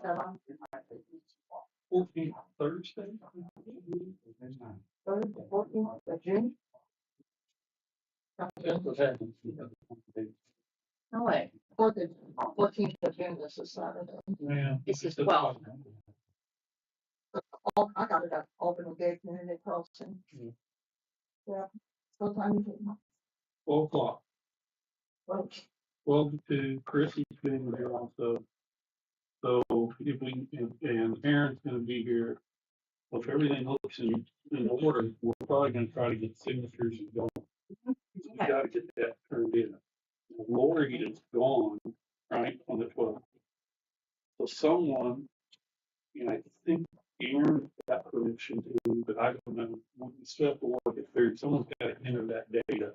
that on? 14th, Thursday. 14th of June? No way. 14th of June, this is Saturday. Yeah. This is 12. Oh, I got it at Open Gate Community Crossing. Yeah. What time is it? 12 o'clock. Well, 12 to 2. Chrissy's been here also. So if we, and Aaron's gonna be here. Well, if everything looks in order, we're probably gonna try to get signatures going. We gotta get that turned in. Lori is gone, right, on the 12th. So someone, and I think Aaron got permission to, but I don't know. We still have to work it through. Someone's gotta enter that data.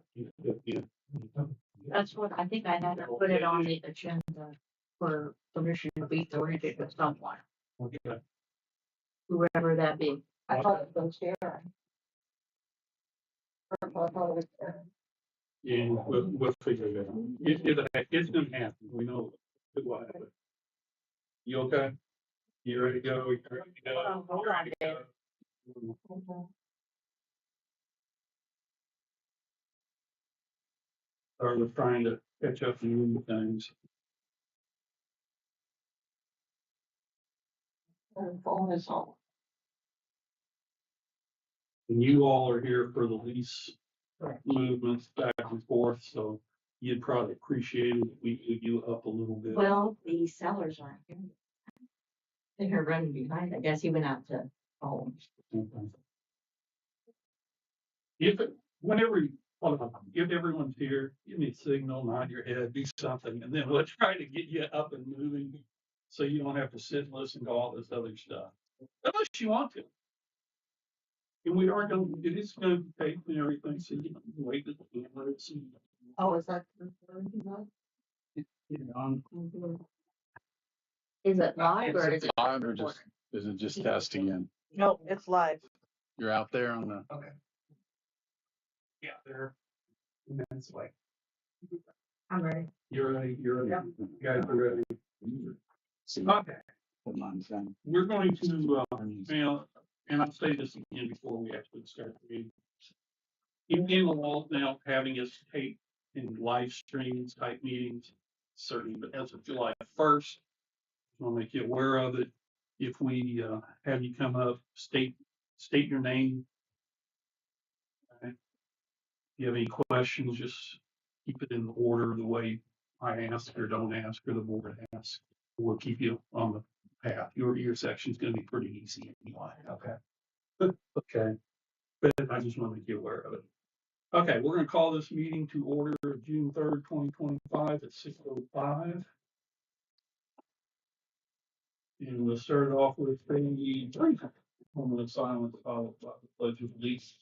that's what I think I had to put it on the agenda for permission to be deleted with someone, Okay. whoever that be. I thought it was Sharon. I thought it was Sharon. Yeah, we'll figure it out. It's gonna happen. We know it will happen. You okay? You ready to go? You ready to go? Hold on, Dave. Or we're trying to catch up on new things. Phone is on. And you all are here for the lease movements back and forth, so you'd probably appreciate it if we moved you up a little bit. Well, the sellers aren't here. They're running behind. I guess he went out to home. Whenever if everyone's here, give me a signal, nod your head, do something, and then we'll try to get you up and moving so you don't have to sit and listen to all this other stuff. Unless you want to. And we are going to, it is going to take and everything, so you can wait at the cameras and. Oh, is that? Is it live or is it live or just is it just testing in? No, it's live. You're out there on the Okay. Yeah, they're minutes away. I'm ready. You're ready, you guys are ready. Okay. We're going to, and I'll say this again before we actually start the meeting. In the law now, having us tape in live streams type meetings, certainly, but as of July 1st, I'll make you aware of it. If we have you come up, state your name. Okay. If you have any questions, just keep it in order the way I ask or don't ask or the board asks. We'll keep you on the path. Your section's going to be pretty easy anyway. Okay. Okay. But I just want to make you aware of it. Okay, we're going to call this meeting to order June 3rd, 2025 at 6:05. And we'll start off with the moment of silence followed by the Pledge of Allegiance.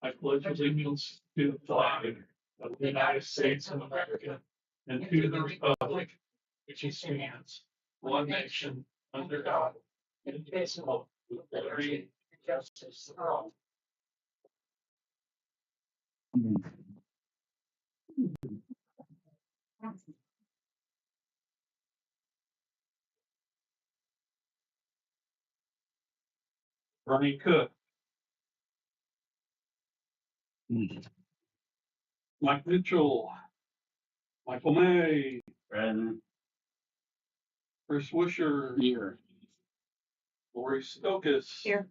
I pledge allegiance to the flag of the United States of America and to the republic which it stands, one nation, under God, indivisible, with liberty and justice for all. Bernie Cook. Mike Mitchell. Michael May. present. Chris Wisher. Here. Lori Stokes. Here.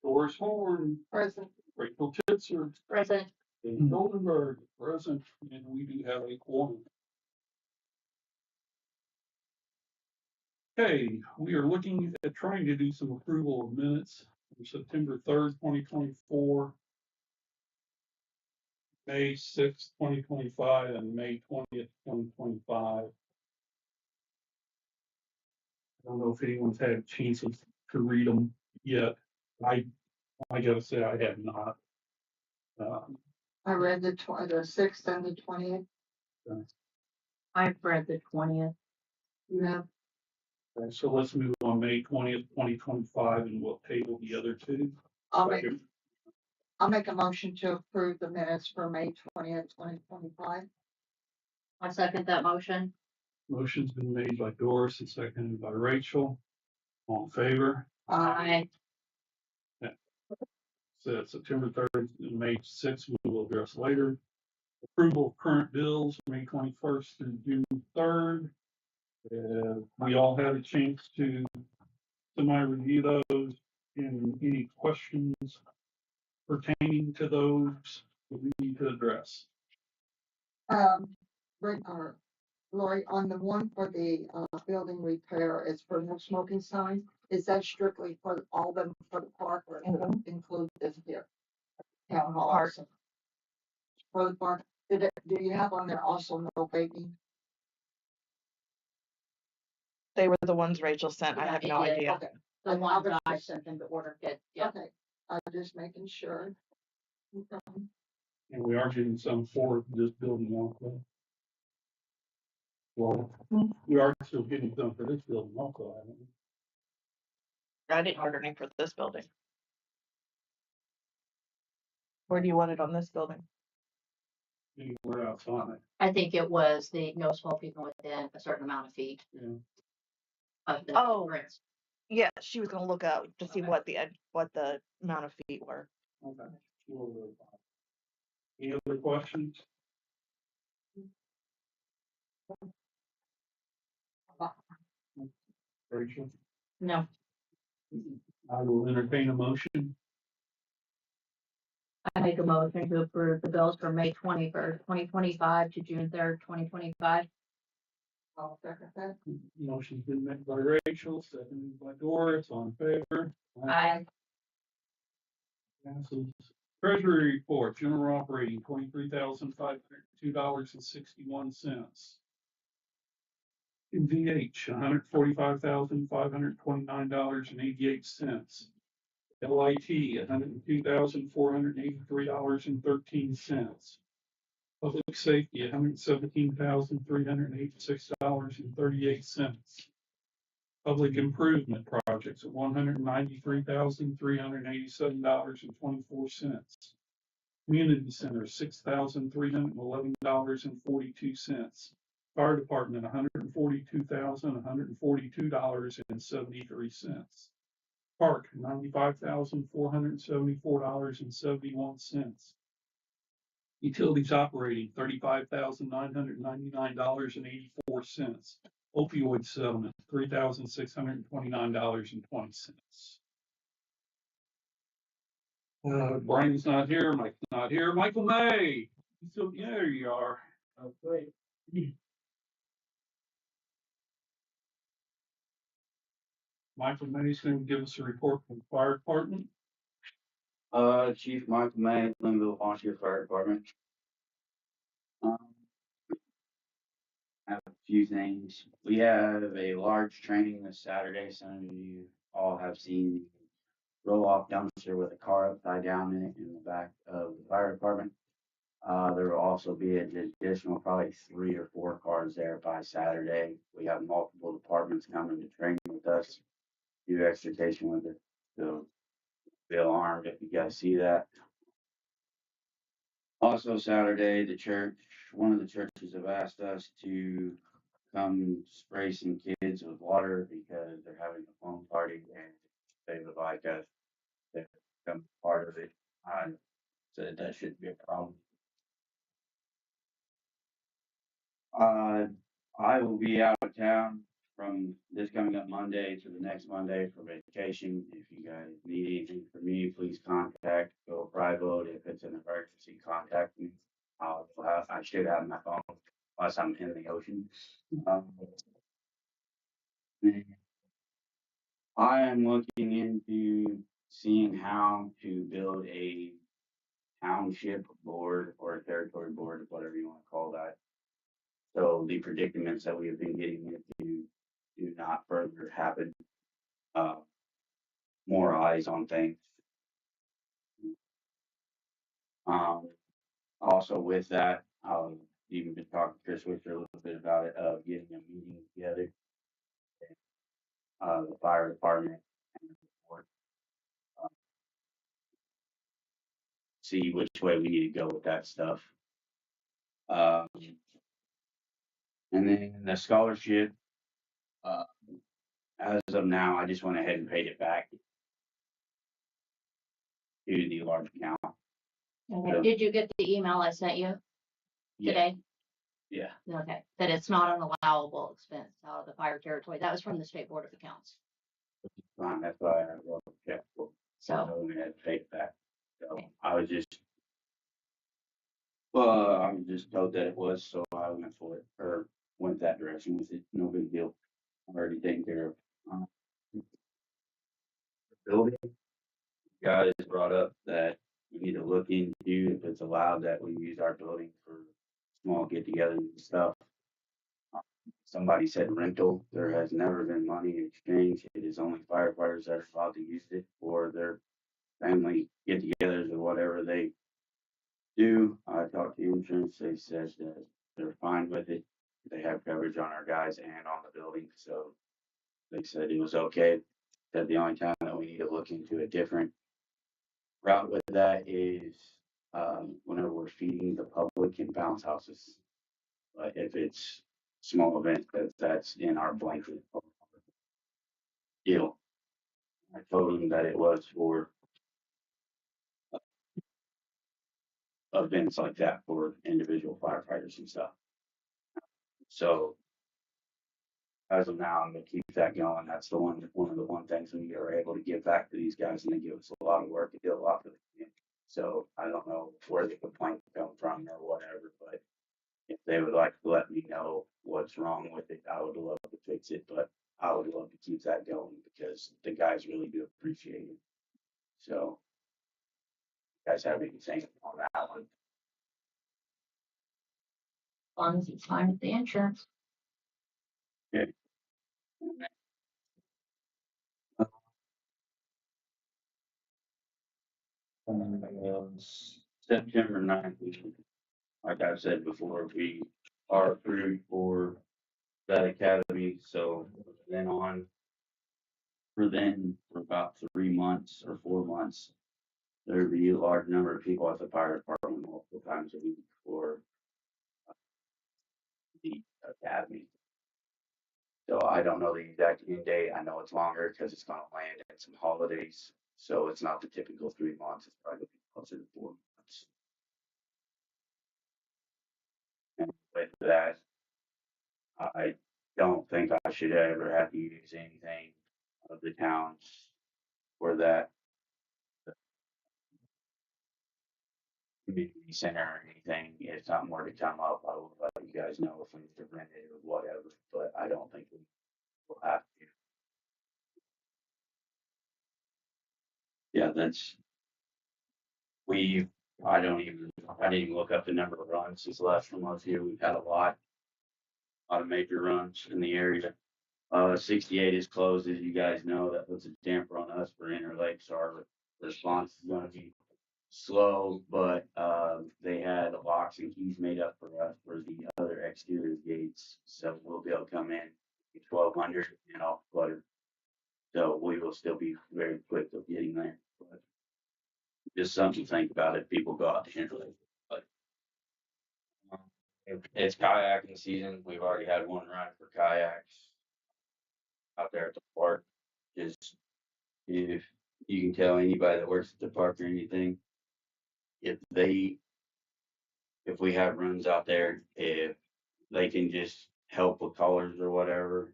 Doris Horn. Present. Rachel Titzer. Present. Dan Goldenberg. Present. And we do have a quorum. Okay, we are looking at trying to do some approval of minutes from September 3rd, 2024, May 6th, 2025, and May 20th, 2025. I don't know if anyone's had chances to read them yet. I gotta say I have not. I read the 6th and the 20th. I've read the 20th. Yeah. Okay, so let's move on May 20th, 2025, and we'll table the other two. I'll make I'll make a motion to approve the minutes for May 20th, 2025. I second that motion. Motion's been made by Doris and seconded by Rachel. All in favor? Aye. So September 3rd and May 6th, we will address later. Approval of current bills, May 21st through June 3rd. We all had a chance to semi-review those, and any questions pertaining to those that we need to address. Right, Lori, on the one for the, building repair, it's for no smoking sign. Is that strictly for all of them for the park or include this here? Town hall. also? For the park, do you have on there also no vaping? They were the ones Rachel sent. I Yeah, have it no did. idea. Okay, The one that I sent them to order kit. Yeah. okay, I'm just making sure. And we are getting some for this building also. Well, we are still getting some for this building also, haven't we? I didn't order any for this building. Where do you want it on this building? Anywhere else on it. I think it was the no smoking within a certain amount of feet Yeah. of the. Oh. bricks. Yeah, she was gonna look up to see what the amount of feet were. Okay. Any other questions? Rachel? No, I will entertain a motion. I make a motion to approve the bills for May 21st, 2025 to June 3rd, 2025. I'll second that. Motion's been made by Rachel, seconded by Doris, on favor. Aye. Passes. Treasury report, general operating, $23,502.61. In VH, $145,529.88. LIT, $102,483.13. Public safety, $117,386.38. Public improvement projects at $193,387.24. Community center, $6,311.42. Fire department, $142,142.73. Park, $95,474.71. Utilities operating, $35,999.84. Opioid settlement, $3,629.20. Brian's not here, Mike's not here. Michael May. So, yeah, there you are. Okay. Michael May's going to give us a report from the fire department. Chief Michael May, Lynnville Volunteer Fire Department. I have a few things. We have a large training this Saturday. Some of you all have seen the roll-off dumpster with a car upside down in it in the back of the fire department. There will also be an additional probably 3 or 4 cars there by Saturday. We have multiple departments coming to train with us, do extrication with it. So feel armed if you guys see that. Also Saturday, one of the churches have asked us to come spray some kids with water because they're having a foam party and they would like us to become part of it. I said that shouldn't be a problem. I will be out of town from this coming up Monday to the next Monday for vacation. If you guys need anything from me, please contact Bill Freibold. If it's an emergency, contact me. I should have my phone unless I'm in the ocean. I am looking into seeing how to build a township board or a territory board, whatever you want to call that. So the predicaments that we have been getting into do not further happen. More eyes on things. Also with that, I'll even been talking to Chris Witcher a little bit about it, getting a meeting together. The fire department and the board. see which way we need to go with that stuff. Um, and then the scholarship, uh, as of now, I just went ahead and paid it back due to the large account. Okay. Did you get the email I sent you Yeah, today? yeah. Okay, that it's not an allowable expense out of the fire territory. That was from the State Board of Accounts. Fine, that's why I wrote a check for. So, I went ahead and paid it back. So Okay. I was just, well, I was just told that it was, so I went for it, or went that direction with it. No big deal. I'm already taken care of. Building guys brought up that we need to look into if it's allowed that we use our building for small get-togethers and stuff. Somebody said rental. There has never been money exchange. It is only firefighters that are allowed to use it for their family get-togethers or whatever they do. I talked to insurance. They said that they're fine with it. They have coverage on our guys and on the building, so they said it was okay. That the only time that we need to look into a different route with that is whenever we're feeding the public in bounce houses. But if it's small events, that's in our blanket deal. I told them that it was for events like that for individual firefighters and stuff. So as of now, I'm gonna keep that going. That's one of the one things we are able to give back to these guys, and they give us a lot of work and do a lot for the community. So I don't know where the complaint come from or whatever, but if they would like to let me know what's wrong with it, I would love to fix it, but I would love to keep that going because the guys really do appreciate it. So, you guys have anything on that one? as long as it's fine with the insurance. Okay. September 9th, like I said before, we are approved for that academy. So then on for about 3 months or 4 months, there would be a large number of people at the fire department multiple times a week for the academy. So I don't know the exact end date. I know it's longer because it's gonna land in some holidays. So it's not the typical 3 months. It's probably closer to 4 months. And with that, I don't think I should ever have to use anything of the towns for that community center or anything. If something were to come up, I will let you guys know if we need to rent it or whatever, but I don't think we will have to. Yeah, we, I didn't even look up the number of runs since the last time I was here. We've had a lot of major runs in the area. 68 is closed, as you guys know. That puts a damper on us for Interlake, so our response is gonna be slow, but they had locks and keys made up for us for the other exterior gates, so we'll be able to come in at 1200 and off clutter. So we will still be very quick of getting there. But just something to think about if people go out to Interlake. But it's kayaking season. We've already had one run for kayaks out there at the park. Just if you can tell anybody that works at the park or anything, if they if we have runs out there, if they can just help with callers or whatever,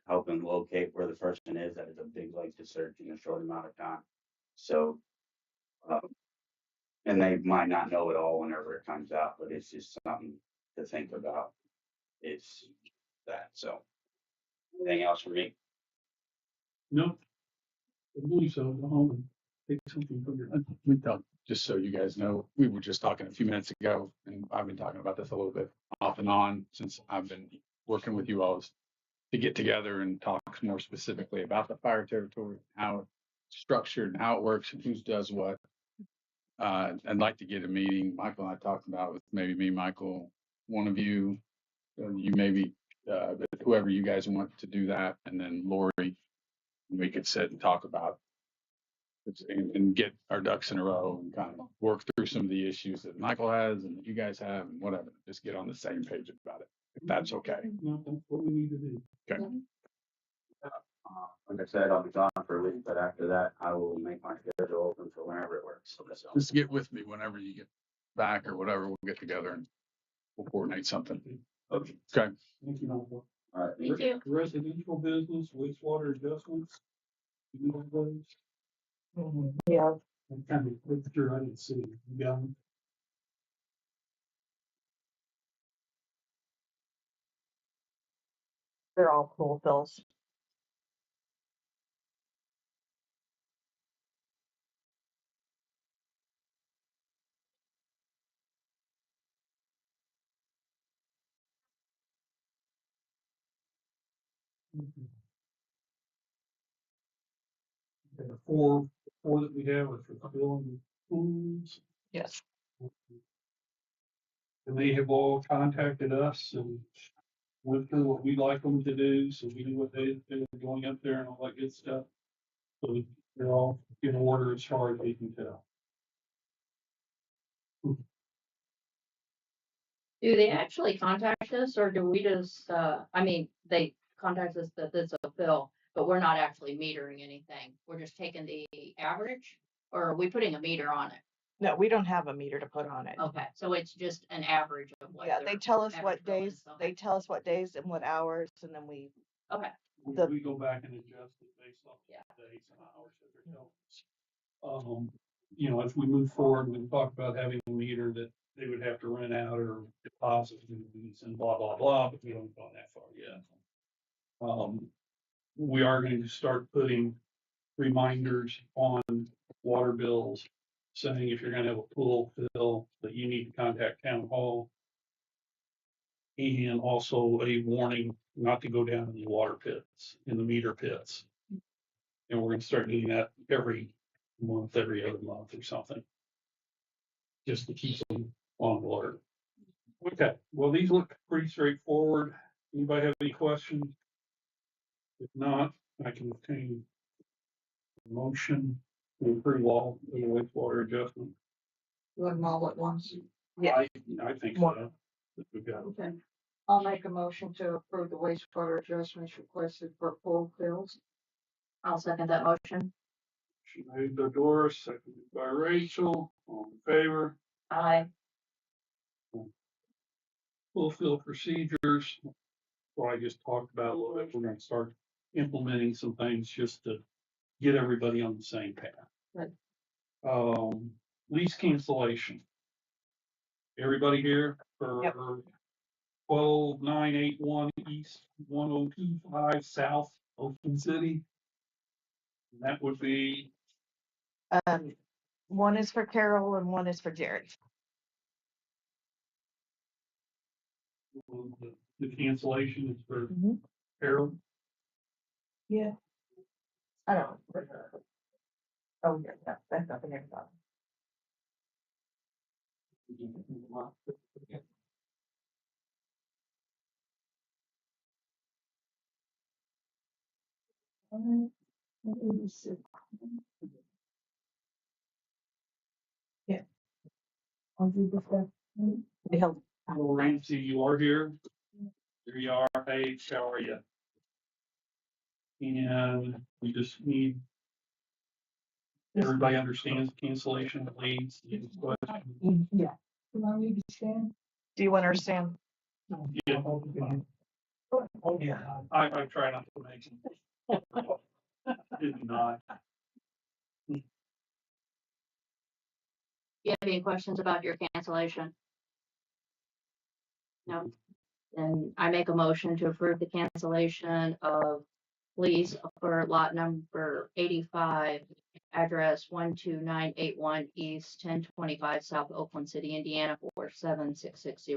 help them locate where the person is, that is a big lake to search in a short amount of time. So, um, and they might not know it all whenever it comes out, but it's just something to think about. It's that. So, anything else for me? No, I believe so. Go home and take something from your. We don't, just so you guys know, we were just talking a few minutes ago, and I've been talking about this a little bit off and on since I've been working with you all to get together and talk more specifically about the fire territory, how it's structured and how it works and who does what. I'd like to get a meeting. Michael and I talked about with maybe me, Michael, one of you, you maybe, whoever you guys want to do that, and then Lori, we could sit and talk about And get our ducks in a row and kind of work through some of the issues that Michael has and that you guys have and whatever. Just get on the same page about it, if that's okay. No, that's what we need to do. Okay. Like I said, I'll be gone for a week, but after that, I will make my schedule open for whenever it works. So Just get with me whenever you get back or whatever. We'll get together and we'll coordinate something. Okay. Okay. Thank you, Michael. all right. Thank you. Residential business, wastewater adjustments. You know those? Yeah, I kind of looked through, I didn't see. You got them? they're all pool fills. The four that we have are for building pools. Yes. And they have all contacted us and went through what we'd like them to do, so we knew what they're going up there and all that good stuff. So they're all in order as far as they can tell. Do they actually contact us or do we just, I mean, they contact us that it's a bill, but we're not actually metering anything. We're just taking the average or are we putting a meter on it? No, we don't have a meter to put on it. Okay, so it's just an average of what? Yeah, they their tell us average what bill days, is. Okay. they tell us what days and what hours, and then we, Okay, The- We go back and adjust it based off Yeah. the days and hours that they're telling us. You know, as we move forward, we talk about having a meter that they would have to rent out or deposit and blah, blah, blah, but we haven't gone that far yet. We are going to start putting reminders on water bills saying if you're gonna have a pool fill, that you need to contact town hall. And also a warning not to go down in the water pits, in the meter pits. And we're gonna start doing that every month, every other month or something. Just to keep them on water. Okay, well, these look pretty straightforward. Anybody have any questions? If not, I can obtain a motion to approve all the wastewater adjustment. Do them all at once. yeah, I think so. We've got Okay. I'll make a motion to approve the wastewater adjustments requested for pool fills. I'll second that motion. She made by Doris, seconded by Rachel, all in favor, Aye. fulfill procedures. What I just talked about a little bit, we're gonna start implementing some things just to get everybody on the same path. Right. Lease cancellation. Everybody here Yep. for 12981 East 1025 South Oakland City. That would be one is for Carol and one is for Jared. the cancellation is for Mhm. Harold. Yeah. I don't know. Oh, yeah, that's nothing there. Yeah. They held. Ramsey, you are here. Here you are. Hey, how are you? And we just need. Everybody understands cancellation of leads. Any questions? Yeah. Do you want her to stand? Yeah. Oh, yeah. I try not to make them. Did not. You have any questions about your cancellation? No. Then I make a motion to approve the cancellation of lease for lot number 85, address 12981 East 1025 South Oakland City, Indiana 47660.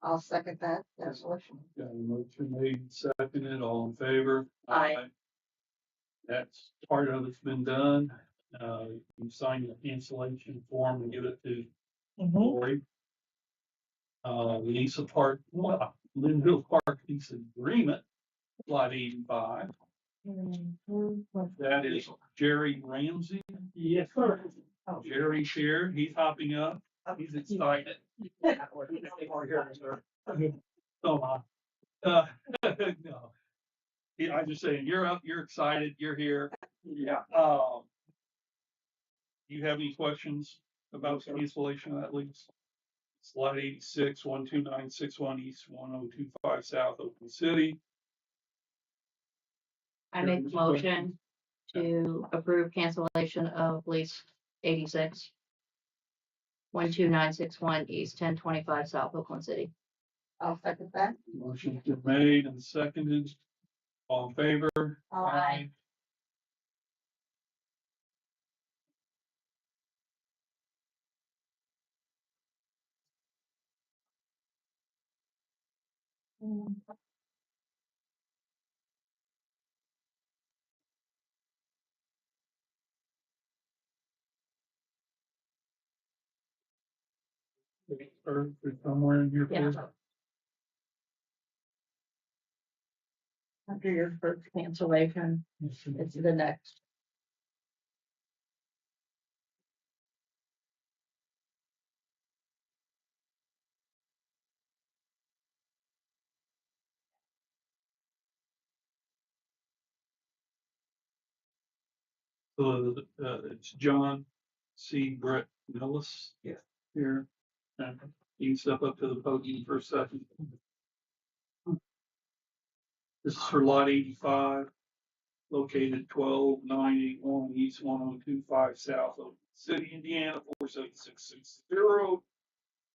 I'll second that cancellation. Got a motion made, seconded, all in favor? Aye. That's part of it's been done. You sign the cancellation form and give it to Mhm. Lori. Lease Lynnville Park lease agreement, lot 85. That is Jerry Ramsey. Yes, sir. Jerry shared, he's hopping up, he's excited. So, no. Yeah, I'm just saying, you're up, you're excited, you're here. Yeah. Do you have any questions about the installation of that lease? It's lot 86, 12961 East, 1025 South, Oakland City. I make a motion to approve cancellation of lease 86. 12961 East 1025 South Oakland City. I'll second that. Motion's been made and seconded. All in favor? Aye. Or somewhere in here. Yeah. After your first cancellation, it's the next. So, it's John C. Brett Nellis. Yeah. Here. And you can step up to the podium for a second. This is for lot 85, located 12981 East 1025 South Oakland City, Indiana 47660.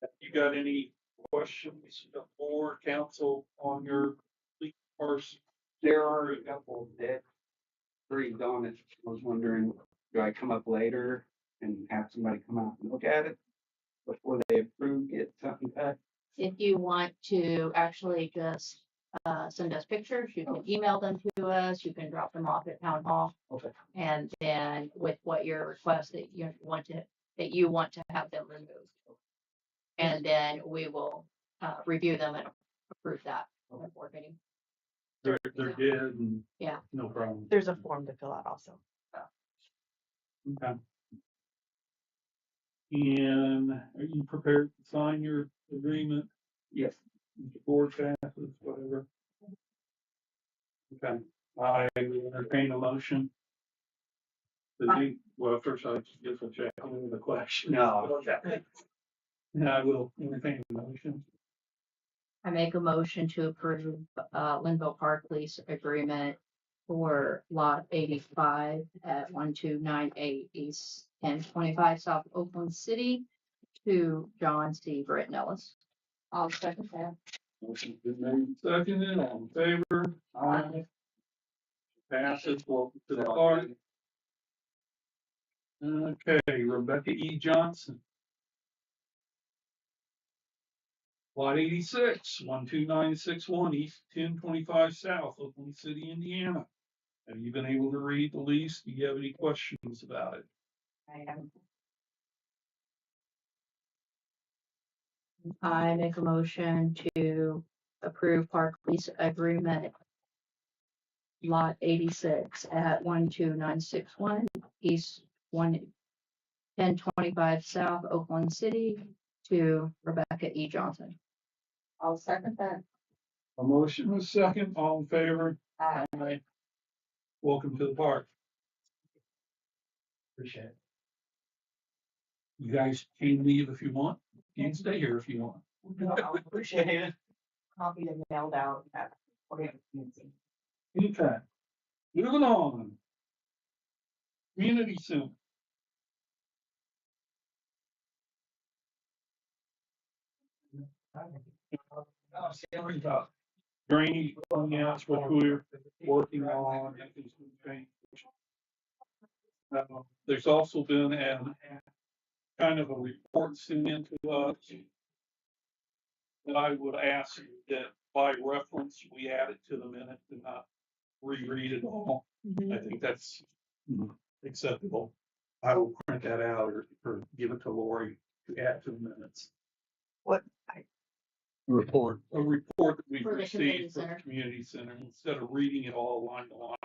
Have you got any questions of board council on your lease parcel? There are a couple that breathed on it. I was wondering, do I come up later and have somebody come out and look at it before they approve, get something back? If you want to actually just send us pictures, you can email them to us, you can drop them off at town hall. Okay. And then with what your request that you want to have them removed. And then we will review them and approve that at the board meeting. They're dead and. Yeah. No problem. There's a form to fill out also. Okay. And are you prepared to sign your agreement? Yes. The board passes, whatever. Okay, I will entertain a motion. Well, first I guess I'll check on the question. No. Okay. And I will entertain a motion. I make a motion to approve Lynnville Park lease agreement for lot 85 at 1298 East 1025 South Oakland City to John C. Britt Nellis. I'll second that. Motion's been made, seconded, all in favor? Aye. Passes, welcome to the park. Okay, Rebecca E. Johnson. Lot 86, 12961 East 1025 South, Oakland City, Indiana. Have you been able to read the lease? Do you have any questions about it? I make a motion to approve park lease agreement lot 86 at 12961 East 1025 South Oakland City to Rebecca E. Johnson. I'll second that. A motion was second, all in favor? Aye. Aye. Welcome to the park. Appreciate it. You guys can leave if you want. You can stay here if you want. No, I appreciate it. Copy it mailed out. Okay. Okay. Moving on. Community Center. Drainage, yes, which we're working on. There's also been kind of a report sent in to us that I would ask that by reference, we add it to the minute and not reread it all. I think that's acceptable. I will print that out or give it to Lori to add to the minutes. What? Report. A report that we've For the community received from the center. community center, instead of reading it all line to line.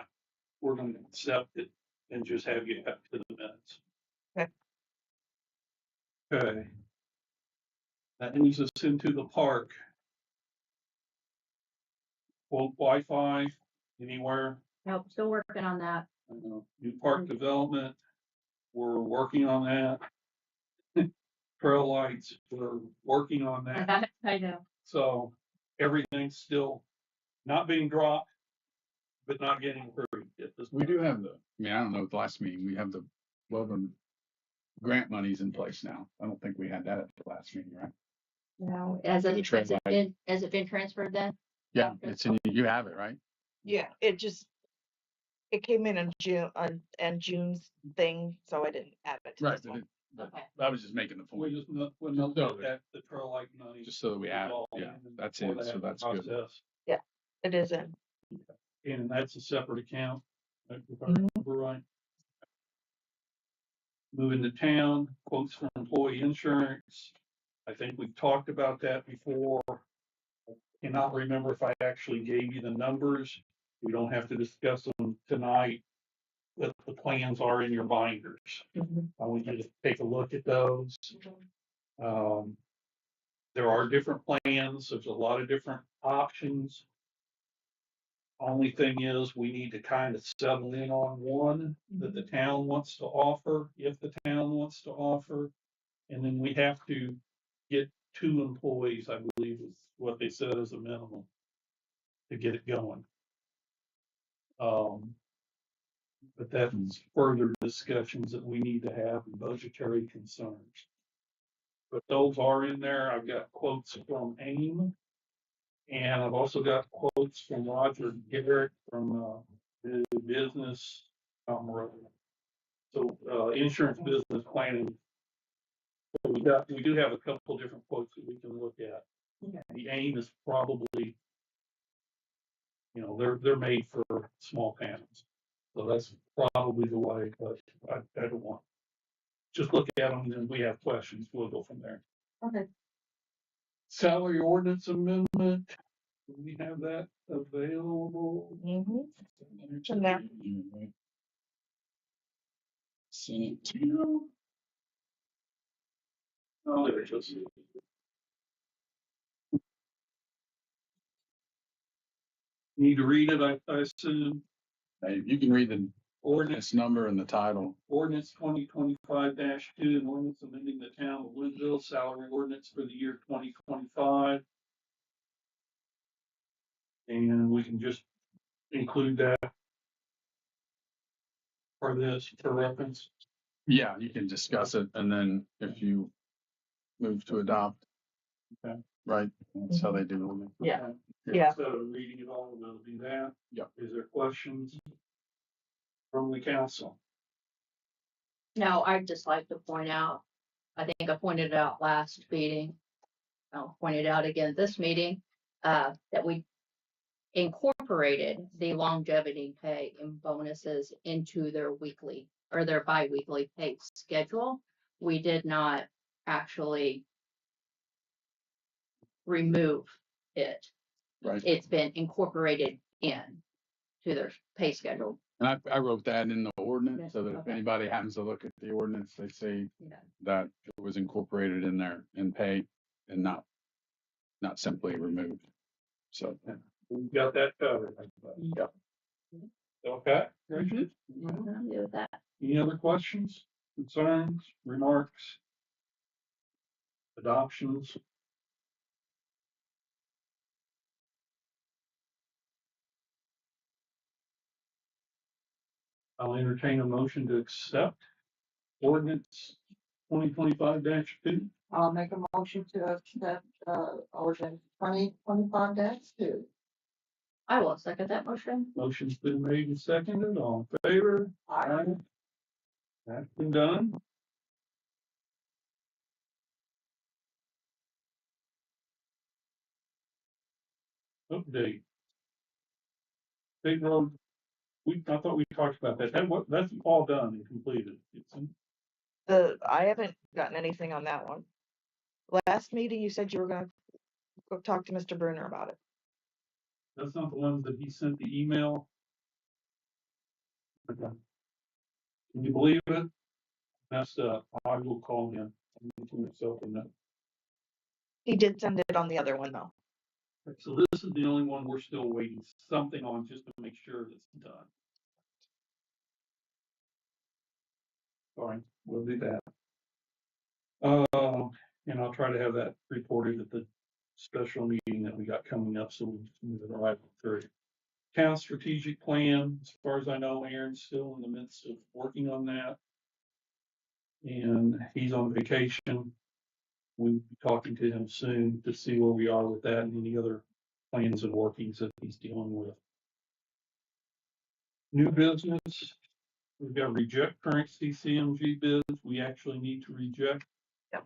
we're gonna accept it and just have you up to the minutes. Okay. Okay. That moves us into the park. Quote Wi-Fi anywhere. Nope, still working on that. New park development, we're working on that. Trail lights, we're working on that. I know. So everything's still not being dropped, but not getting approved at this We point. do have I don't know, at the last meeting, we have the Weldon grant monies in place now. I don't think we had that at the last meeting, right? No, The trail light. has it been transferred then? Yeah, it's in, you have it, right? Yeah, it came in June, and June's thing, so I didn't add it to Right, this one. Okay. I was just making the We point, just, we'll note No, that the trail light money. just so that we is have, all yeah, in that's for it, so that that's good. process. It is in. And that's a separate account, if I Mhm. remember right. Moving to town, quotes for employee insurance. I think we've talked about that before. Cannot remember if I actually gave you the numbers. We don't have to discuss them tonight. But the plans are in your binders. Mhm. I want you to take a look at those. There are different plans. There's a lot of different options. Only thing is, we need to kind of settle in on one that the town wants to offer, if the town wants to offer. And then we have to get 2 employees, I believe is what they said as a minimum to get it going. But that's further discussions that we need to have and budgetary concerns. But those are in there. I've got quotes from AIM. And I've also got quotes from Roger Garrett from the business. So insurance business planning. So we do have a couple different quotes that we can look at. The AIM is probably, they're made for small panels. So that's probably the way, but I don't want. Just look at them and then we have questions. We'll go from there. Okay. Salary ordinance amendment. Do we have that available? Mhm. in there. Senate two. Oh, there it is. Need to read it, I assume. Hey, you can read the Ordinance, ordinance number and the title. ordinance 2025-2, an ordinance amending the town of Lynnville salary ordinance for the year 2025. And we can just include that for this, for reference. Yeah, you can discuss it, and then if you move to adopt. Okay. Right, that's how they do it. Yeah. Okay. Yeah. So reading it all, we'll do that. Yep. Is there questions from the council? No, I'd just like to point out, I think I pointed it out last meeting. I'll point it out again this meeting, that we incorporated the longevity pay and bonuses into their weekly or their bi-weekly pay schedule. We did not actually remove it. Right, It's been incorporated in to their pay schedule. and I wrote that in the ordinance, so that if Okay. anybody happens to look at the ordinance, they say Yeah. that it was incorporated in there in pay and not simply removed. So, We've got that covered. Yep. Okay, Richard? I'm good with that. Any other questions, concerns, remarks? Adoptions? I'll entertain a motion to accept ordinance 2025-2. I'll make a motion to accept, ordinance 2025-2. I will second that motion. Motion's been made and seconded, all in favor? Aye. That's been done. Update. State road, I thought we talked about that, that's all done and completed. I haven't gotten anything on that one. Last meeting, you said you were gonna go talk to Mr. Bruner about it. That's not the ones that he sent the email. Okay. Can you believe it? Messed up. I will call him. I'm gonna put myself in that. He did send it on the other one though. So this is the only one we're still waiting something on just to make sure it's done. Fine, we'll do that. And I'll try to have that reported at the special meeting that we got coming up, so we can move it right through. Town strategic plan, as far as I know, Aaron's still in the midst of working on that. And he's on vacation. We'll be talking to him soon to see where we are with that and any other plans and workings that he's dealing with. New business, we've got reject current CCMG bids. We actually need to reject. Yep.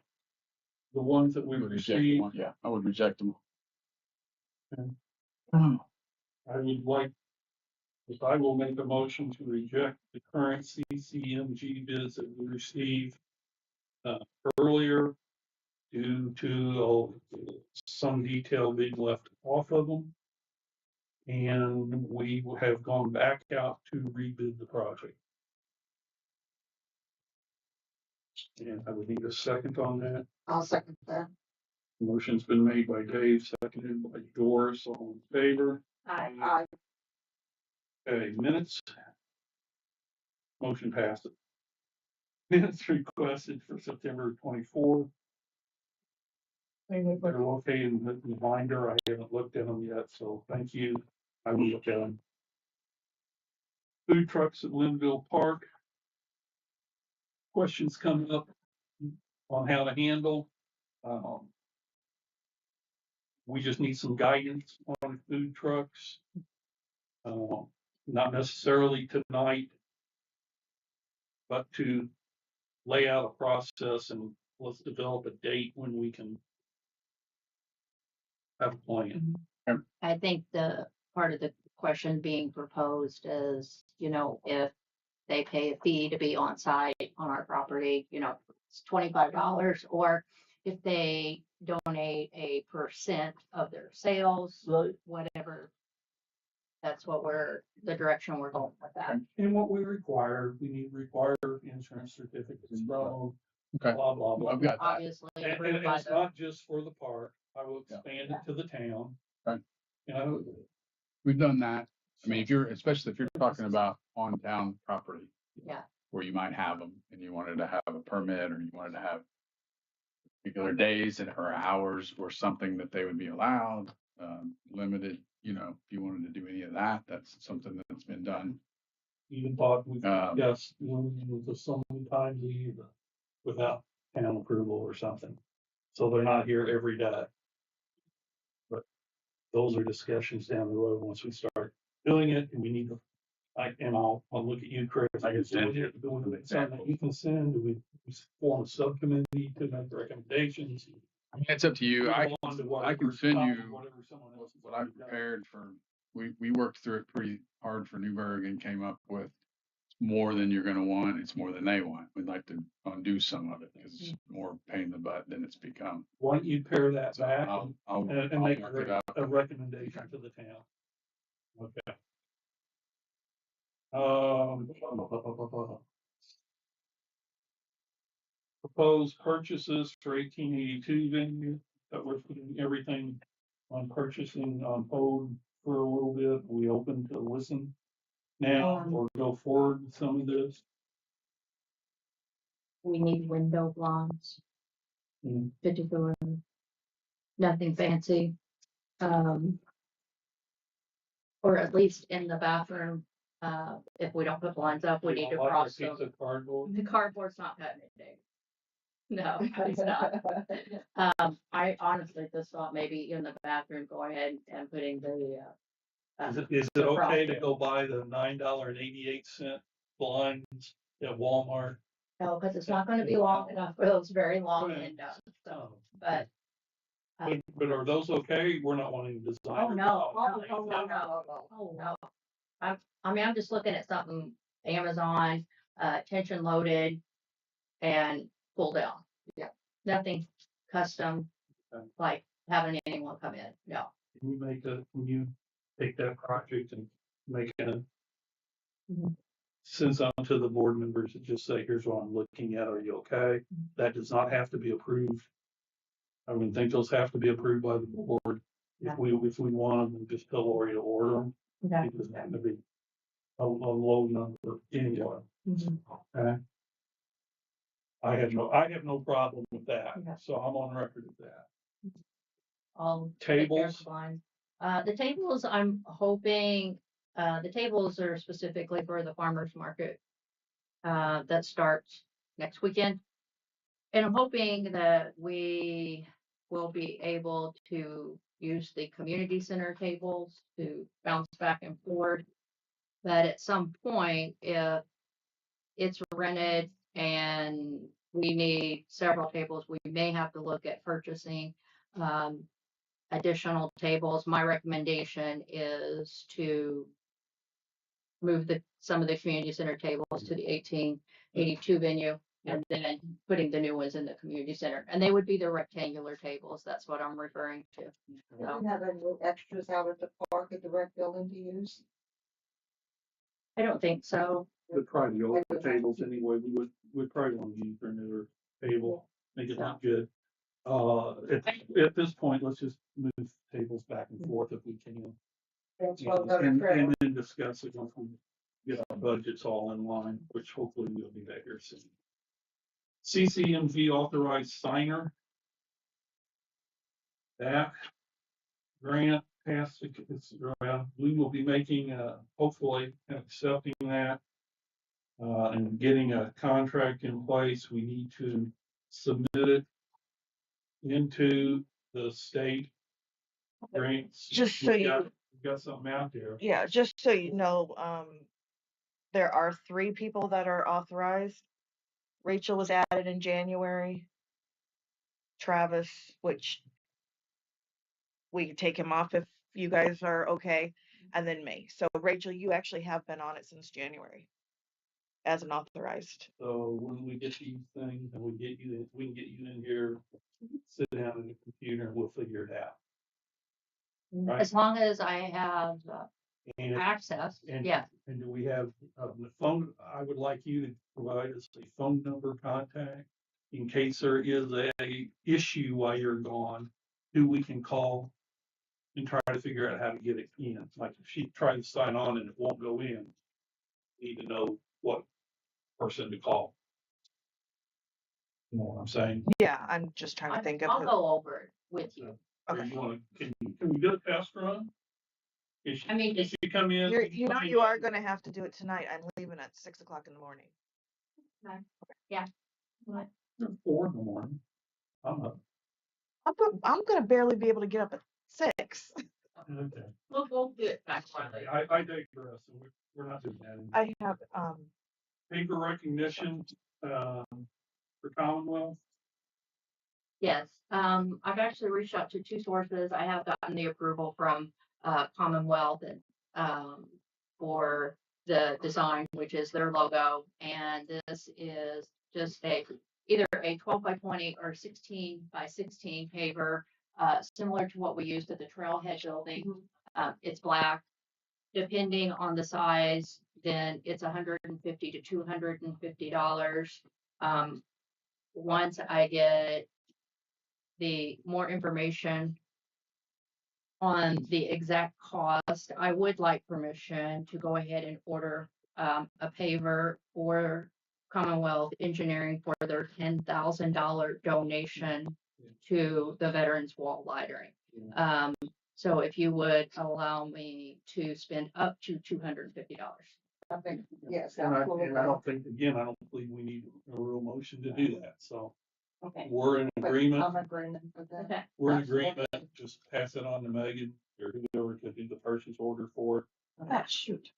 The ones that I we've would reject received. one. Yeah, I would reject them. Okay. Oh, I would like, if I will make a motion to reject the current CCMG bids that we received earlier due to some detail being left off of them. And we have gone back out to rebid the project. And I would need a second on that. I'll second that. Motion's been made by Dave, seconded by Doris, all in favor. I, Okay, minutes. Motion passes. Minutes requested for September 24th. They're located in the binder. I haven't looked at them yet, so thank you. I will look at them. Food trucks at Lynnville Park. Questions coming up on how to handle. We just need some guidance on food trucks. Not necessarily tonight, but to lay out a process and let's develop a date when we can have a plan. I think the part of the question being proposed is, if they pay a fee to be on site on our property, it's $25, or if they donate a percent of their sales, whatever. That's what the direction we're going with that. And what we require, we need required insurance certificates from okay. blah, blah, blah. I've got that. Obviously, And approved by it's the, not just for the park. I will expand it to the town. Right. You know, We've done that. I mean, especially if you're talking about on town property. Yeah. Where you might have them and you wanted to have a permit or you wanted to have particular days or hours or something that they would be allowed, limited, if you wanted to do any of that, that's something that's been done. even thought we, yes, just so many times a year without town approval or something. So they're not here every day. But those are discussions down the road once we start doing it, and we need to, I'll look at you, Chris. I can send you something you can send. Do we form a subcommittee to make recommendations? I mean, it's up to you. I can send you whatever someone else has what I already done. prepared for. We worked through it pretty hard for Newburgh and came up with more than you're going to want. It's more than they want. We'd like to undo some of it because it's more pain in the butt than it's become. Why don't you pare that So back I'll and make work it out. a recommendation to the town? Okay. Proposed purchases for 1882 venue that we're putting everything on purchasing on hold for a little bit. We open to listen now or go forward with some of this. we need window blinds, Mm. particular, nothing fancy. Or at least in the bathroom, if we don't put blinds up, we need to Like a cross piece them. of cardboard. The cardboard's not cutting it, Dave. No, it's not. I honestly just thought maybe in the bathroom, go ahead and putting the, Is it the okay to frosting. go buy the $9.88 blinds at Walmart? No, because it's not gonna be long enough for those very long Okay. windows, so, Oh. but. But are those okay? We're not wanting to design. Oh, no, oh, no. I'm just looking at something, Amazon, tension loaded and pull down. Yeah. Nothing custom, Okay. like having anyone come in, no. Can you take that project and make a Mhm. send something to the board members and just say, here's what I'm looking at, are you okay? That does not have to be approved. I wouldn't think those have to be approved by the board. If we want them, just tell Lori to order them. Okay. It doesn't have to be a low number anyway. Okay? I have no problem with that, Okay. so I'm on record with that. I'll take care of Tables? mine. The tables, I'm hoping, the tables are specifically for the farmer's market. That starts next weekend. And I'm hoping that we will be able to use the community center tables to bounce back and forth. That at some point, if it's rented and we need several tables, we may have to look at purchasing additional tables. My recommendation is to move some of the community center tables to the 1882 venue and then putting the new ones in the community center. And they would be the rectangular tables. That's what I'm referring to. Do we have any extras out at the park at the rec building to use? I don't think so. We'd probably go with the tables anyway. We'd probably want to use their newer table, make it look good. At this point, let's just move tables back and forth if we can. And then discuss it once we get our budgets all in line, which hopefully we'll be back here soon. CCMG authorized signer. That grant passed, we will be making, hopefully accepting that. And getting a contract in place, we need to submit it into the state grants. Just so We've got something out there. Yeah, just so you know, there are 3 people that are authorized. Rachel was added in January. Travis, which we can take him off if you guys are okay, and then me. So Rachel, you actually have been on it since January as an authorized. So when we get these things and we can get you in here, sit down at the computer and we'll figure it out. Right. As long as I have And access, And- yeah. And do we have the phone? I would like you to provide us a phone number contact in case there is a issue while you're gone, who we can call and try to figure out how to get it in. Like if she tries to sign on and it won't go in, we need to know what person to call. You know what I'm saying? Yeah, I'm just trying to think of I'll who. go over it with you. Or Okay. you wanna, can we get a test run? I mean, If you come in. You are gonna have to do it tonight. I'm leaving at 6 o'clock in the morning. What? 4 in the morning. I'm up. I'm gonna barely be able to get up at 6. Okay. We'll do it back Friday. I digress. We're not doing that anymore. I have, Paper recognition, for Commonwealth. Yes, I've actually reached out to 2 sources. I have gotten the approval from Commonwealth and for the design, which is their logo, and this is just either a 12 by 20 or 16 by 16 paver, similar to what we used at the Trailhead building. It's black. Depending on the size, then it's $150 to $250. Once I get the more information on the exact cost, I would like permission to go ahead and order a paver for Commonwealth Engineering for their $10,000 donation to the Veterans Wall Lightering. So if you would allow me to spend up to $250. I think, yes, And absolutely. I don't think, again, I don't believe we need a real motion to do that, so Okay. we're in agreement. I'm in agreement with that. Okay. We're in agreement, just pass it on to Megan or whoever to do the purchase order for it. ah, shoot.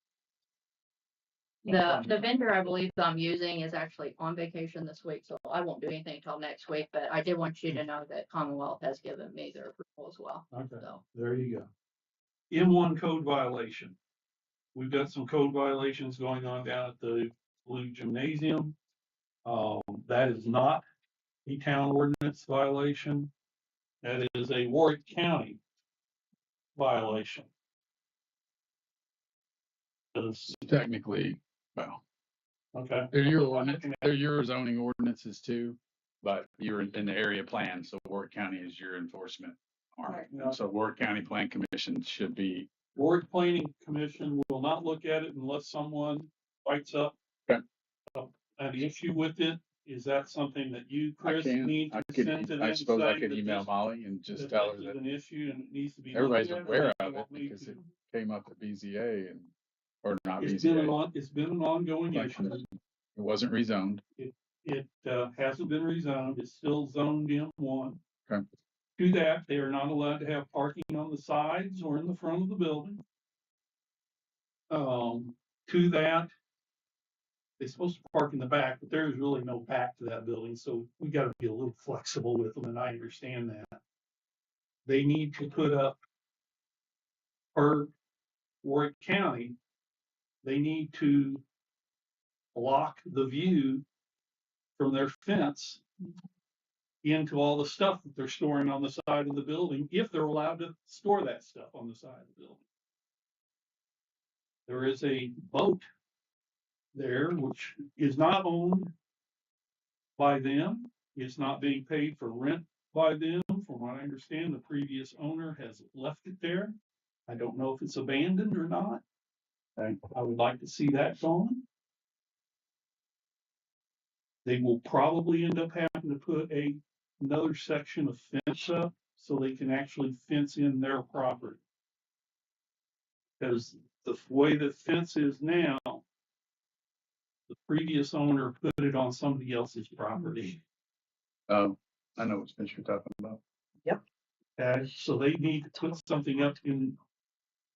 The vendor I believe I'm using is actually on vacation this week, so I won't do anything until next week, but I did want you to know that Commonwealth has given me their approval as well. Okay, So, there you go. M1 code violation. We've got some code violations going on down at the Blue Gymnasium. That is not a town ordinance violation. That is a Warwick County violation. Technically, well, Okay. They're your ordinance, they're your zoning ordinances too, but you're in the area plan, so Warwick County is your enforcement arm. Right. And so Warwick County Plan Commission should be, Warwick Planning Commission will not look at it unless someone writes up Okay. an issue with it. Is that something that you, I Chris, can, need I to send to could, them? I suppose I saying could that email this- Molly and just that tell her this is that an issue and it needs to be. everybody's looked at, aware or of you it want me because to- it came up at BZA and, or not It's been BZA. it's been an ongoing Plan issue. Commission. It wasn't rezoned. It hasn't been rezoned. It's still zoned M1. Okay. To that, they are not allowed to have parking on the sides or in the front of the building. To that, they're supposed to park in the back, but there is really no back to that building, so we gotta be a little flexible with them, and I understand that. They need to put up, per Warwick County, they need to block the view from their fence into all the stuff that they're storing on the side of the building, if they're allowed to store that stuff on the side of the building. There is a boat there, which is not owned by them. It's not being paid for rent by them. From what I understand, the previous owner has left it there. I don't know if it's abandoned or not. I would like to see that gone. They will probably end up having to put another section of fence up so they can actually fence in their property. Because the way the fence is now, the previous owner put it on somebody else's property. I know what fence you're talking about. So they need to put something up in,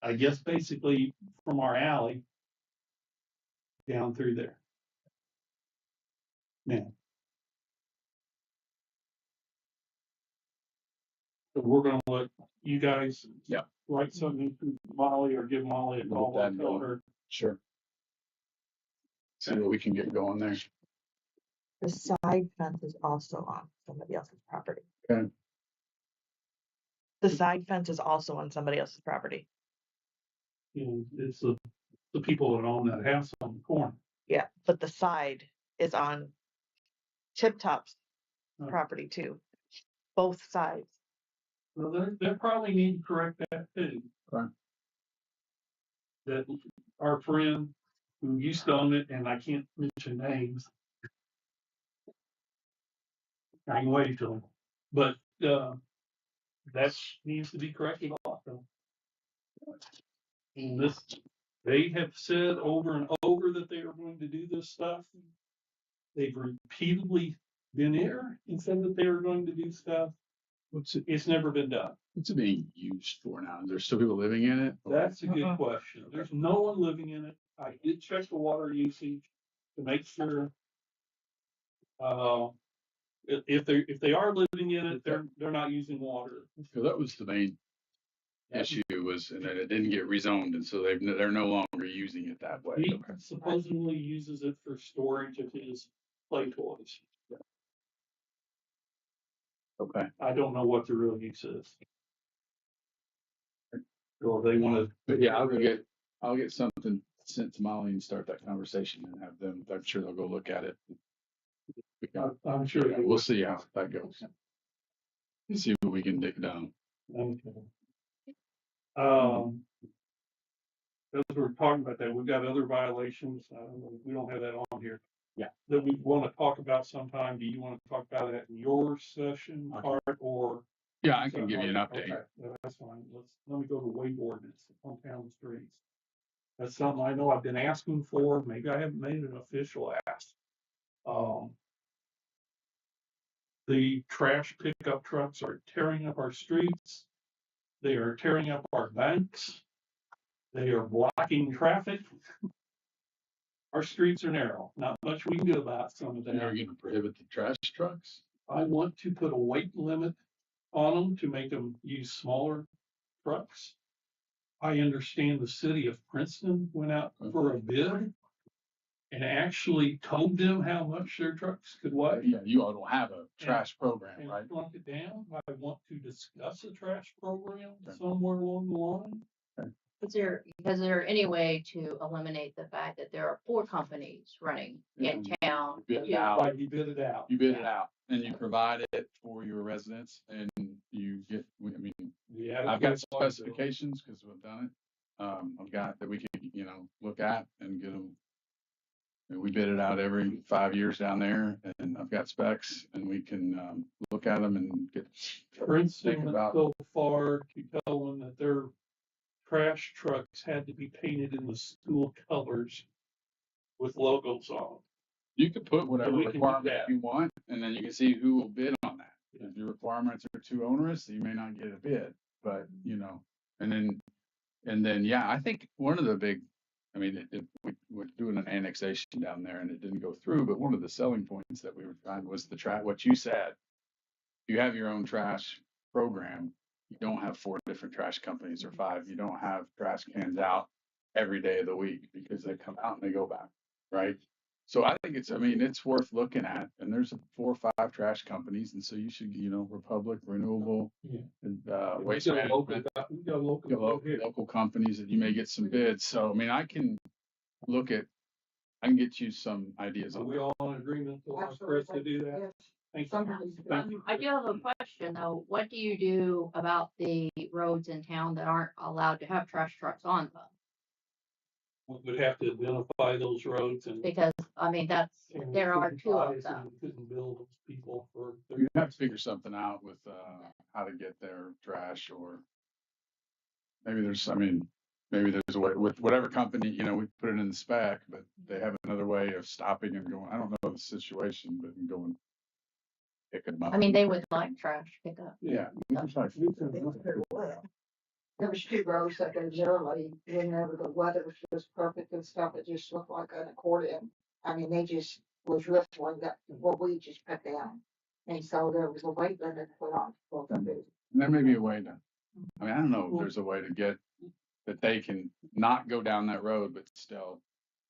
I guess, basically from our alley down through there. Now. So we're gonna let you guys. Yeah. Write something to Molly or give Molly a call and tell her. Sure. See what we can get going there. The side fence is also on somebody else's property. Okay. The side fence is also on somebody else's property. You know, it's the people that own that house on the corner. Yeah, but the side is on Tip Top's Oh. property too. Both sides. Well, they probably need to correct that too. Right. That our friend who used to own it, and I can't mention names. I can wait till, but, that needs to be corrected also. And this, they have said over and over that they are going to do this stuff. They've repeatedly been here and said that they are going to do stuff. It's never been done. What's it being used for now? Is there still people living in it? That's a good question. There's no one living in it. I did check the water usage to make sure. If they are living in it, they're not using water. So that was the main issue was, and then it didn't get rezoned, and so they're no longer using it that way. He supposedly uses it for storage of his play toys. Okay. I don't know what the real use is. Or they want to. But yeah, I'll get something sent to Molly and start that conversation and have them, I'm sure they'll go look at it. I'm sure. Yeah, we'll see how that goes. See what we can dig down. Okay. As we're talking about that, we've got other violations. We don't have that on here. Yeah. That we want to talk about sometime. Do you want to talk about that in your session part or? Yeah, I can give you an update. Okay, that's fine. Let me go to weight ordinance on town streets. That's something I know I've been asking for. Maybe I haven't made an official ask. The trash pickup trucks are tearing up our streets. They are tearing up our banks. They are blocking traffic. Our streets are narrow. Not much we can do about some of You're that. going to prohibit the trash trucks? I want to put a weight limit on them to make them use smaller trucks. I understand the city of Princeton went out for a bid and actually told them how much their trucks could weigh. Yeah, you all don't have a trash program, And right? shrunk it down. I want to discuss a trash program somewhere along the line. Okay. Is there any way to eliminate the fact that there are 4 companies running in town? You bid it out. Like you bid it out. You bid it out and you provide it for your residents and you get, I mean, Yeah. I've got specifications because we've done it. I've got that we can, look at and get them. And we bid it out every 5 years down there and I've got specs and we can, look at them and get. Princeton think went about- so far to tell them that their trash trucks had to be painted in the school colors with logos on. You could put whatever we can do requirement that. you want and then you can see who will bid on that. If your requirements are too onerous, you may not get a bid, but and then, yeah, I think one of the big, I mean, we were doing an annexation down there and it didn't go through, but one of the selling points that we were trying was what you said. You have your own trash program. You don't have 4 different trash companies or 5. You don't have trash cans out every day of the week because they come out and they go back, right? So I think it's worth looking at. And there's 4 or 5 trash companies, and so you should, Republic, Renewable, Yeah. and We Waste got a local, Management, we got a local here. local companies that you may get some bids. So I can get you some ideas Are on we that. all in agreement for Chris to do that? Yes. Thank you. Somebody's. Thank you. I do have a question though. What do you do about the roads in town that aren't allowed to have trash trucks on them? We would have to identify those roads and. Because, and we there are couldn't 2 buy of it, them. and we couldn't bill those people for. You have to figure something out with how to get their trash, or maybe there's a way with whatever company, we put it in the spec, but they have another way of stopping and going. I don't know the situation, but going pick them up. They would like trash pickup. Yeah. we can try to figure it out. There was 2 rows that goes early, whenever the weather was just perfect and stuff, it just looked like an accordion. They just was rippling that, what we just put down. And so there was a weight limit put on. For them. And there may be a way to, I don't know if there's a way to get that they can not go down that road, but still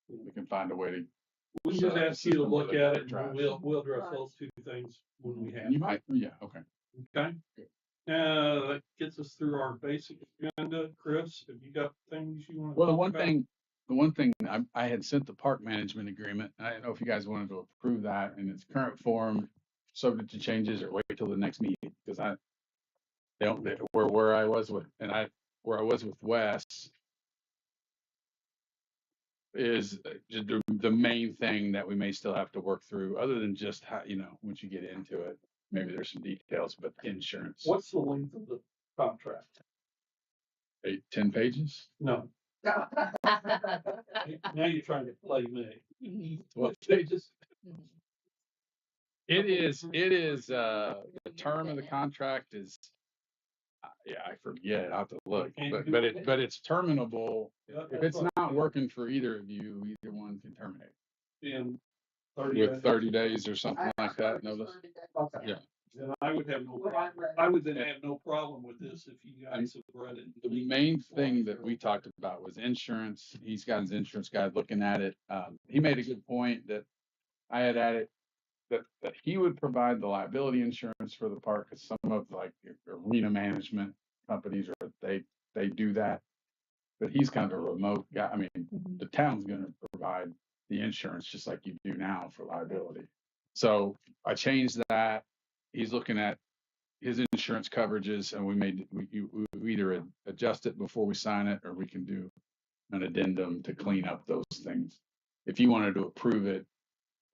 we can find a way to. We just ask you to look at it Trash. and we'll address those 2 things when we have. You might, yeah, okay. Okay. That gets us through our basic agenda. Chris, have you got things you want to? Well, the one thing I had sent the park management agreement, and I don't know if you guys wanted to approve that in its current form, subject to changes, or wait till the next meeting, because where I was with Wes is the main thing that we may still have to work through, other than just how, once you get into it, maybe there's some details, but insurance. What's the length of the contract? 10 pages? No, now you're trying to play me. Well, Pages? it is, the term of the contract is, I forget, I have to look, but it's terminable. If it's not working for either of you, either one can terminate In 30 with days. 30 days or something like that. Notice. Okay. Yeah. Then I would have no problem. I would then have no problem with this if you guys have read it. The main thing that we talked about was insurance. He's got his insurance guy looking at it. He made a good point that I had added that he would provide the liability insurance for the park, because some of like arena management companies, or they do that. But he's kind of a remote guy. The town's going to provide the insurance just like you do now for liability. So I changed that. He's looking at his insurance coverages, and we either adjust it before we sign it, or we can do an addendum to clean up those things. If you wanted to approve it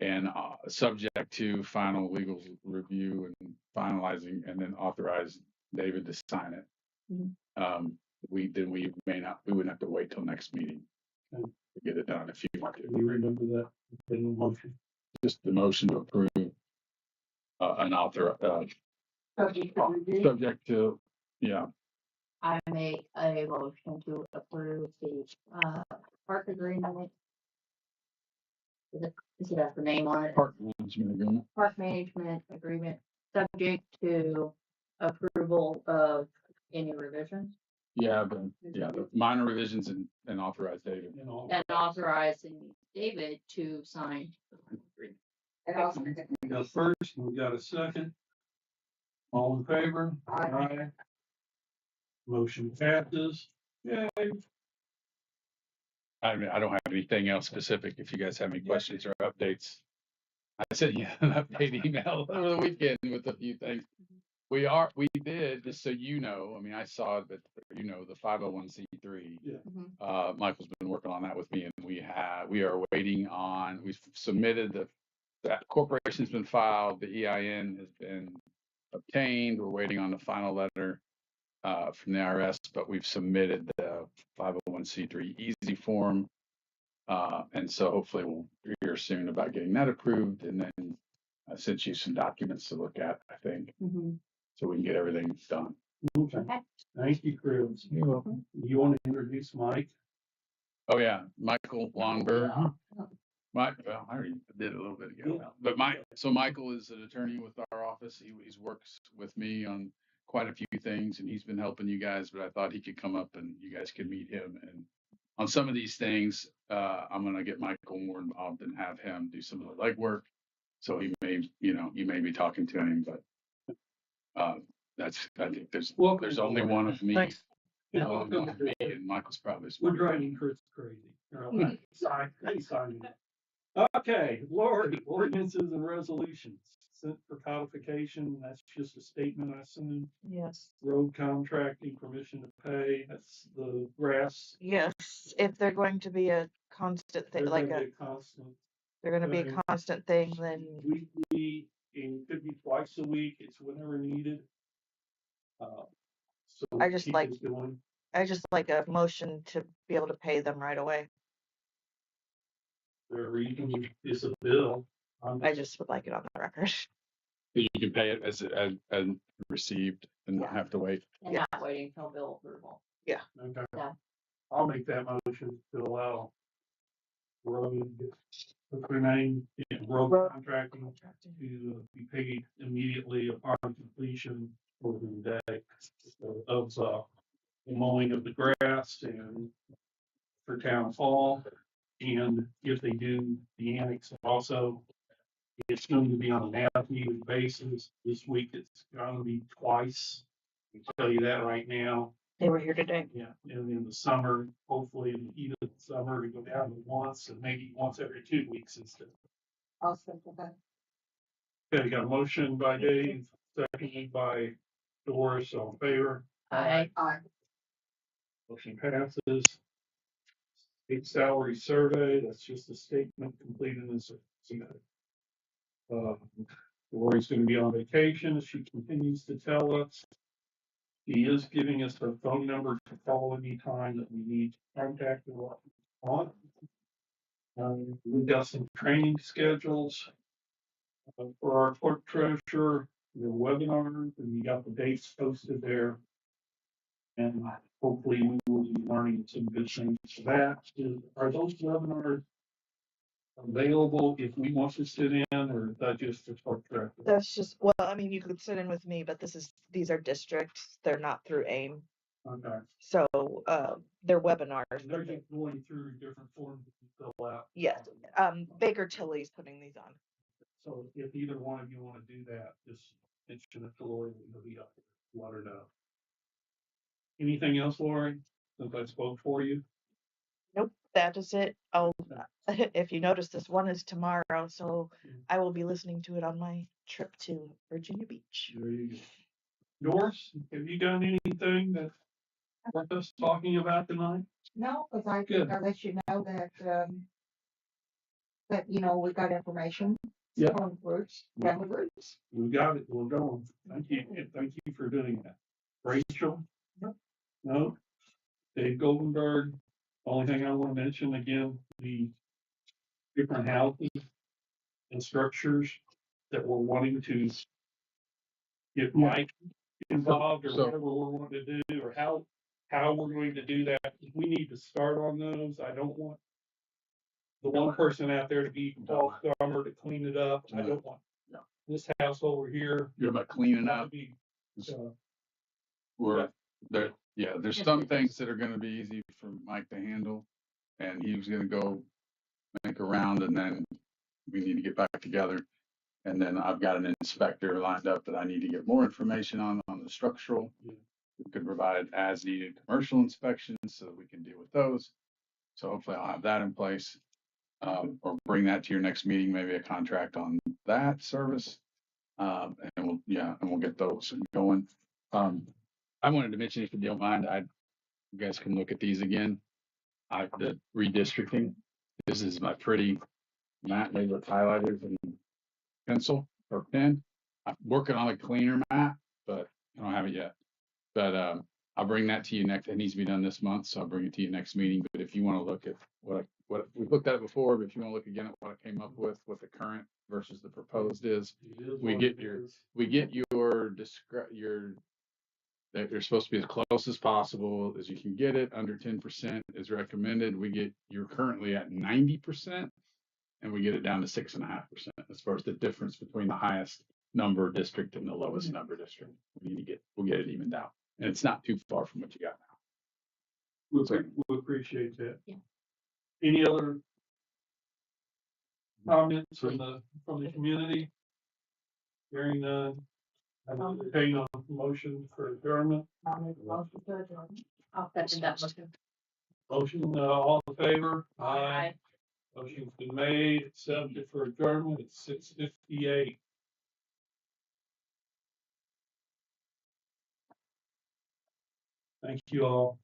and subject to final legal review and finalizing, and then authorize David to sign it, we wouldn't have to wait till next meeting to get it done if you want to. Do you remember that in the motion? Just the motion to approve an author subject to, yeah. I make a motion to approve the park agreement. Does it have the name on it? Park management agreement. Park management agreement, subject to approval of any revisions Yeah, the minor revisions and authorize David. You know, and authorizing David to sign the agreement. And also, we got a first, and we got a second. All in favor? Aye. Motion passes. Yay. I mean, I don't have anything else specific. If you guys have any questions or updates. I sent you an update email over the weekend with a few things. We did, just so you know, I mean, I saw it, but you know, the 501c3. Yeah. Michael's been working on that with me, and we are waiting on, we've submitted that corporation's been filed, the EIN has been obtained. We're waiting on the final letter from the IRS, but we've submitted the 501c3 easy form. And so hopefully we'll hear soon about getting that approved, and then I sent you some documents to look at, I think, so we can get everything done. Okay. Thank you, Chris. You're welcome. You want to introduce Mike? Oh yeah, Michael Longberg. Well, I already did a little bit ago, but Michael is an attorney with our office. He's works with me on quite a few things, and he's been helping you guys, but I thought he could come up and you guys could meet him. And on some of these things, I'm going to get Michael more involved and have him do some of the legwork. So he may, you may be talking to him, but I think there's only one of me. Thanks. Only one of me, and Michael's probably. We're driving Chris crazy. Sorry. Okay, Lori, ordinances and resolutions sent for codification. That's just a statement, I assume. Yes. Road contracting, permission to pay. That's the grass. Yes, if they're going to be a constant thing, They're like gonna be a constant. they're gonna be a Okay. constant thing, then Weekly, and could be twice a week. It's whenever needed. So I just keep like- this going. I just like a motion to be able to pay them right away. Their reading is a bill. I just would like it on the record. You can pay it as received and not have to wait. And not waiting until bill approval. Okay. Yeah. I'll make that motion to allow road, what's their name, yeah, road contracting to be paid immediately upon completion for the day of the mowing of the grass and for town hall. And if they do the annex also, it's going to be on an as-needed basis. This week it's going to be twice. I can tell you that right now. They were here today. Yeah, and in the summer, hopefully in the heat of the summer, to go down to once and maybe once every 2 weeks instead. I'll second that. Okay, got a motion by Dave, seconded by Doris, all in favor. Aye. Motion passes. State salary survey, that's just a statement completed and submitted. Lori's gonna be on vacation, as she continues to tell us. She is giving us her phone number to call anytime that we need to contact her on. We've got some training schedules for our clerk treasurer, the webinar, and we got the dates posted there. And hopefully we will be learning some good things for that. Are those webinars available if we want to sit in, or is that just for clerk treasurer? That's just, well, I mean, you could sit in with me, but these are districts. They're not through AIM. Okay. So, they're webinars. They're just going through different forms that you fill out. Yes, Baker Tilly's putting these on. So if either one of you want to do that, just mention it to Lori, it'll be up there. Let her know. Anything else, Lori, since I spoke for you? Nope, that is it. Oh, if you notice, this one is tomorrow, so I will be listening to it on my trip to Virginia Beach. There you go. Doris, have you done anything that worth us talking about tonight? No, because I Good. think I let you know that, we got information. Yeah. From groups, family groups. We got it. We're going. Thank you. And thank you for doing that. Rachel? No? Dave Goldenberg. Only thing I want to mention again, the different houses and structures that we're wanting to get Mike involved or So- whatever we're wanting to do, or how we're going to do that. We need to start on those. I don't want the one person out there to be Paul Summer to clean it up. I don't want this house over here. You're about cleaning not to up. be, There's some things that are gonna be easy for Mike to handle. And he was gonna go make a round, and then we need to get back together. And then I've got an inspector lined up that I need to get more information on the structural. Yeah. We could provide as needed commercial inspections so that we can deal with those. So hopefully I'll have that in place. Or bring that to your next meeting, maybe a contract on that service. And we'll get those going. I wanted to mention, if you don't mind, you guys can look at these again. The redistricting. This is my pretty map made with highlighters and pencil or pen. I'm working on a cleaner map, but I don't have it yet. But I'll bring that to you next. It needs to be done this month, so I'll bring it to you next meeting. But if you want to look at what we've looked at it before, but if you want to look again at what I came up with, what the current versus the proposed is, we get your that they're supposed to be as close as possible as you can get it. Under 10% is recommended. You're currently at 90%, and we get it down to 6.5% as far as the difference between the highest number district and the lowest number district. We'll get it evened out, and it's not too far from what you got now. We appreciate that. Yeah. Any other comments from the community? Hearing none. I'm entertaining a motion for adjournment. I'll make a motion to adjourn. I'll second that motion. Motion, all in favor? Aye. Motion's been made, accepted for adjournment at 6:58. Thank you all.